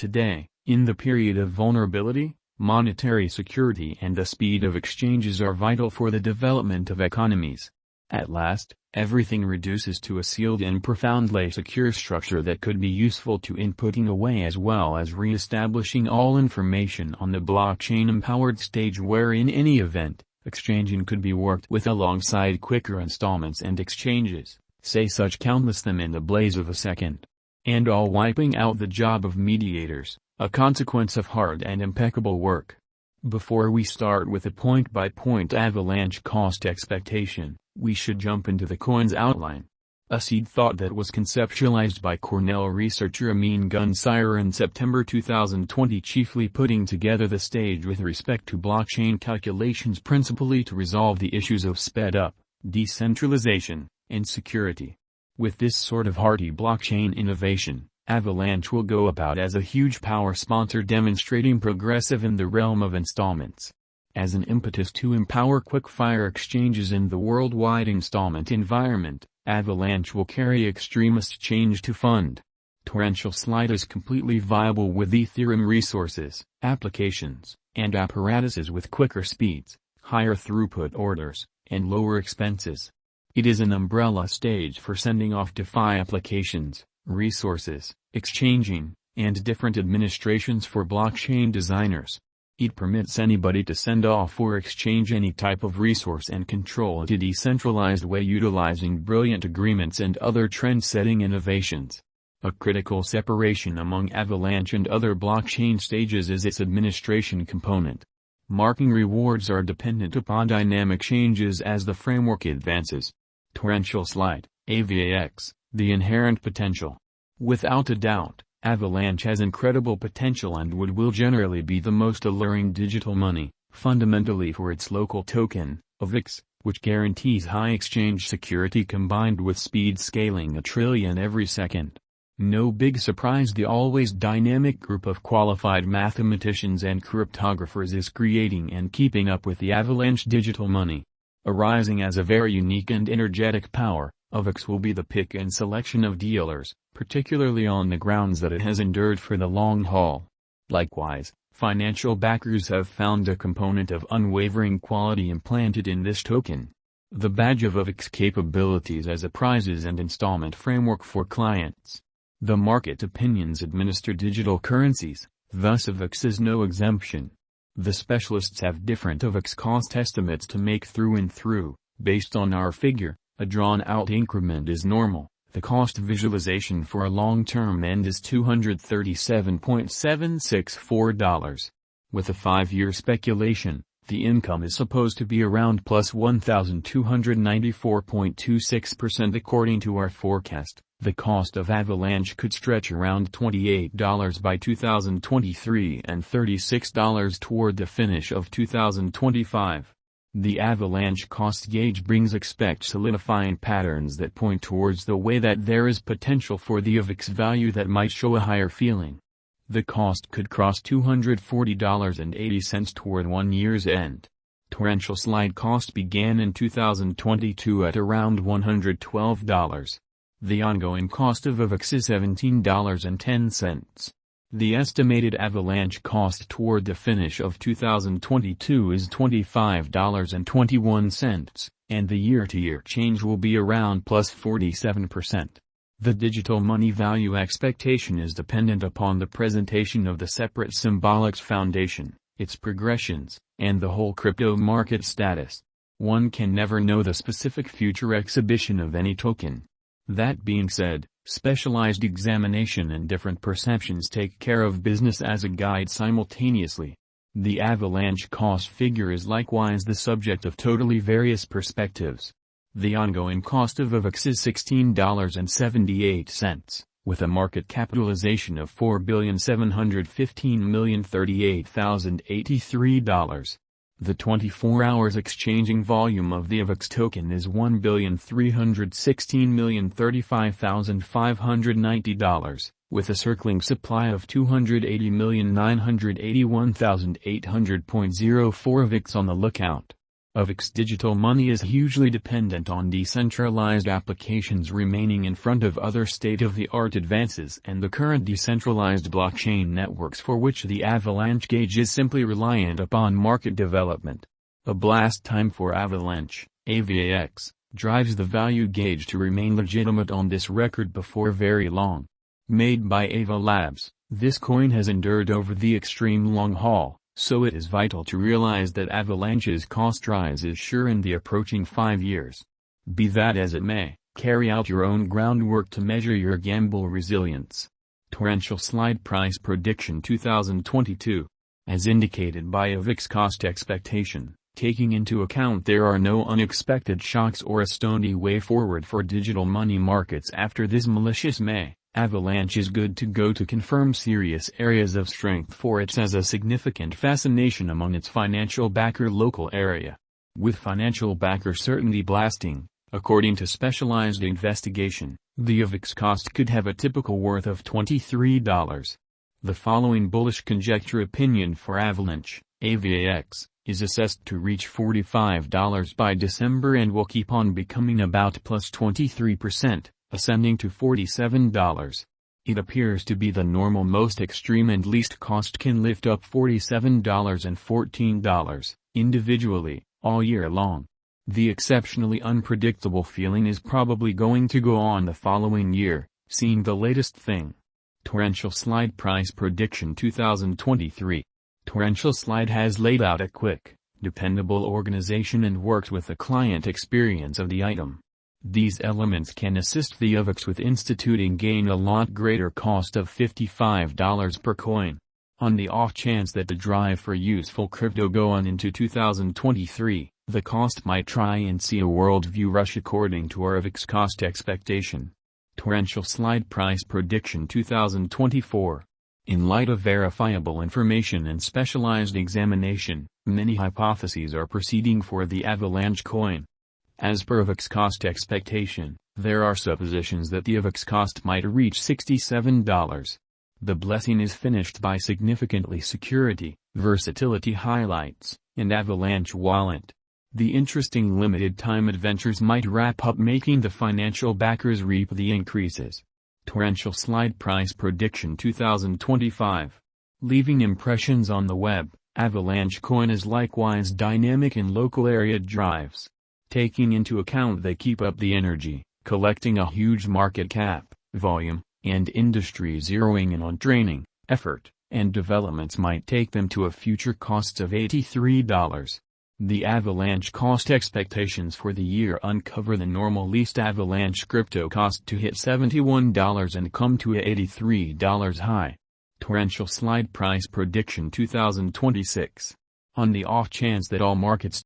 Today, in the period of vulnerability, monetary security and the speed of exchanges are vital for the development of economies. At last, everything reduces to a sealed and profoundly secure structure that could be useful to inputting away as well as re-establishing all information on the blockchain-empowered stage where in any event, exchanging could be worked with alongside quicker installments and exchanges, say such countless them in the blaze of a second. And all wiping out the job of mediators, a consequence of hard and impeccable work. Before we start with a point-by-point Avalanche cost expectation, we should jump into the coin's outline. A seed thought that was conceptualized by Cornell researcher Amin Gunsire in September 2020, chiefly putting together the stage with respect to blockchain calculations principally to resolve the issues of sped-up, decentralization, and security. With this sort of hearty blockchain innovation, Avalanche will go about as a huge power sponsor demonstrating progressive in the realm of installments. As an impetus to empower quick-fire exchanges in the worldwide installment environment, Avalanche will carry extremist change to fund. Torrential slide is completely viable with Ethereum resources, applications, and apparatuses with quicker speeds, higher throughput orders, and lower expenses. It is an umbrella stage for sending off DeFi applications, resources, exchanging, and different administrations for blockchain designers. It permits anybody to send off or exchange any type of resource and control it in a decentralized way utilizing brilliant agreements and other trend-setting innovations. A critical separation among Avalanche and other blockchain stages is its administration component. Marking rewards are dependent upon dynamic changes as the framework advances. Torrential slide, AVAX, the inherent potential. Without a doubt, Avalanche has incredible potential and will generally be the most alluring digital money, fundamentally for its local token, Avax, which guarantees high exchange security combined with speed scaling a trillion every second. No big surprise, the always dynamic group of qualified mathematicians and cryptographers is creating and keeping up with the Avalanche digital money. Arising as a very unique and energetic power, Avax will be the pick and selection of dealers, particularly on the grounds that it has endured for the long haul. Likewise, financial backers have found a component of unwavering quality implanted in this token. The badge of Avax capabilities as a prizes and installment framework for clients. The market opinions administer digital currencies, thus Avax is no exemption. The specialists have different Avax cost estimates to make through and through. Based on our figure, a drawn-out increment is normal. The cost visualization for a long-term end is $237.764. With a 5-year speculation, the income is supposed to be around plus 1,294.26% according to our forecast. The cost of Avalanche could stretch around $28 by 2023 and $36 toward the finish of 2025. The Avalanche cost gauge brings expect solidifying patterns that point towards the way that there is potential for the Avax value that might show a higher feeling. The cost could cross $240.80 toward 1 year's end. Torrential slide cost began in 2022 at around $112. The ongoing cost of Avax is $17.10. The estimated Avalanche cost toward the finish of 2022 is $25.21, and the year-to-year change will be around plus 47%. The digital money value expectation is dependent upon the presentation of the separate symbolics foundation, its progressions, and the whole crypto market status. One can never know the specific future exhibition of any token. That being said, specialized examination and different perceptions take care of business as a guide simultaneously. The Avalanche cost figure is likewise the subject of totally various perspectives. The ongoing cost of Avax is $16.78, with a market capitalization of $4,715,038,083. The 24 hours exchanging volume of the Avax token is $1,316,035,590, with a circling supply of 280,981,800.04 Avax on the lookout. Avax digital money is hugely dependent on decentralized applications remaining in front of other state-of-the-art advances and the current decentralized blockchain networks for which the Avalanche gauge is simply reliant upon market development. A blast time for Avalanche, Avax, drives the value gauge to remain legitimate on this record before very long. Made by Ava Labs, this coin has endured over the extreme long haul, so it is vital to realize that Avalanche's cost rise is sure in the approaching 5 years. Be that as it may, carry out your own groundwork to measure your gamble resilience. Torrential slide price prediction 2022. As indicated by Avax cost expectation, taking into account there are no unexpected shocks or a stony way forward for digital money markets after this malicious May, Avalanche is good to go to confirm serious areas of strength for it as a significant fascination among its financial backer local area. With financial backer certainly blasting, according to specialized investigation, the Avax cost could have a typical worth of $23. The following bullish conjecture opinion for Avalanche, Avax, is assessed to reach $45 by December and will keep on becoming about plus 23%. Ascending to $47. It appears to be the normal most extreme and least cost can lift up $47 and $14, individually, all year long. The exceptionally unpredictable feeling is probably going to go on the following year, seeing the latest thing. Torrential slide price prediction 2023. Torrential slide has laid out a quick, dependable organization and worked with the client experience of the item. These elements can assist the Avax with instituting gain a lot greater cost of $55 per coin. On the off chance that the drive for useful crypto go on into 2023, the cost might try and see a worldview rush according to our Avax cost expectation. Torrential slide price prediction 2024. In light of verifiable information and specialized examination, many hypotheses are proceeding for the Avalanche coin. As per Avax cost expectation, there are suppositions that the Avax cost might reach $67. The blessing is finished by significantly security, versatility highlights, and Avalanche wallet. The interesting limited time adventures might wrap up making the financial backers reap the increases. Torrential slide price prediction 2025. Leaving impressions on the web, Avalanche coin is likewise dynamic in local area drives. Taking into account they keep up the energy, collecting a huge market cap, volume, and industry zeroing in on training, effort, and developments might take them to a future cost of $83. The Avalanche cost expectations for the year uncover the normal least Avalanche crypto cost to hit $71 and come to a $83 high. Torrential slide price prediction 2026. On the off chance that all markets